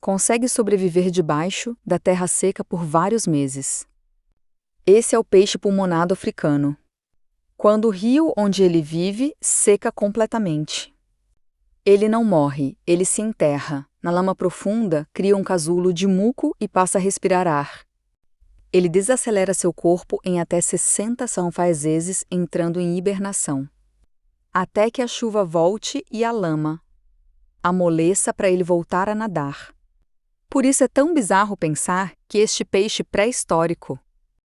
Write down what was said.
Consegue sobreviver debaixo da terra seca por vários meses. Esse é o peixe pulmonado africano. Quando o rio onde ele vive seca completamente. Ele não morre, ele se enterra. Na lama profunda, cria um casulo de muco e passa a respirar ar. Ele desacelera seu corpo em até 60 vezes, entrando em hibernação. Até que a chuva volte e a lama amoleça para ele voltar a nadar. Por isso é tão bizarro pensar que este peixe pré-histórico